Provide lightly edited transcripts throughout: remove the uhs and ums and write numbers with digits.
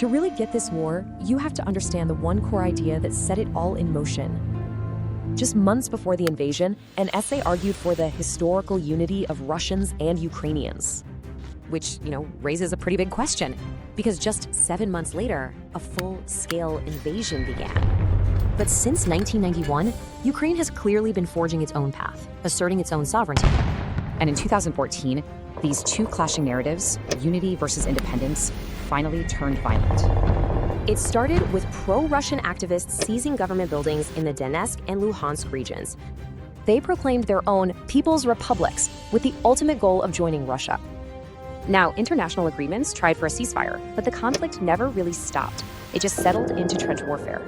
To really get this war, you have to understand the one core idea that set it all in motion. Just months before the invasion, an essay argued for the historical unity of Russians and Ukrainians. Which, raises a pretty big question, because just 7 months later, a full-scale invasion began. But since 1991, Ukraine has clearly been forging its own path, asserting its own sovereignty. And in 2014, these two clashing narratives, unity versus independence, finally turned violent. It started with pro-Russian activists seizing government buildings in the Donetsk and Luhansk regions. They proclaimed their own People's Republics with the ultimate goal of joining Russia. Now, international agreements tried for a ceasefire, but the conflict never really stopped. It just settled into trench warfare.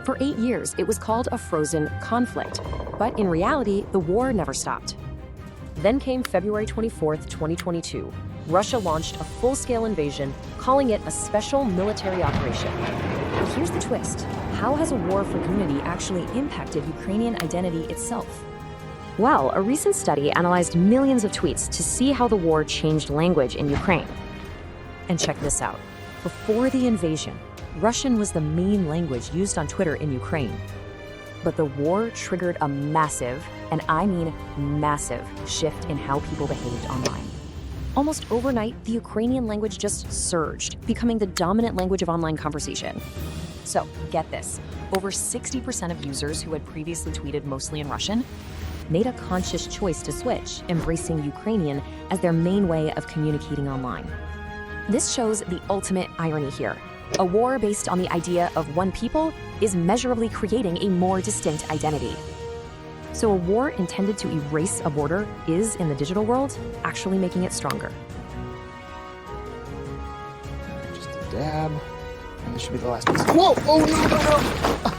For 8 years, it was called a frozen conflict, but in reality, the war never stopped. Then came February 24th, 2022. Russia launched a full-scale invasion, calling it a special military operation. But here's the twist. How has a war for unity actually impacted Ukrainian identity itself? Well, a recent study analyzed millions of tweets to see how the war changed language in Ukraine. And check this out. Before the invasion, Russian was the main language used on Twitter in Ukraine. But the war triggered a massive, and I mean massive, shift in how people behaved online. Almost overnight, the Ukrainian language just surged, becoming the dominant language of online conversation. So, get this. Over 60% of users who had previously tweeted mostly in Russian made a conscious choice to switch, embracing Ukrainian as their main way of communicating online. This shows the ultimate irony here. A war based on the idea of one people is measurably creating a more distinct identity. So a war intended to erase a border is, in the digital world, actually making it stronger. Just a dab, and this should be the last piece. Whoa! Oh, no!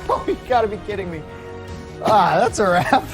Oh, you gotta be kidding me. That's a wrap.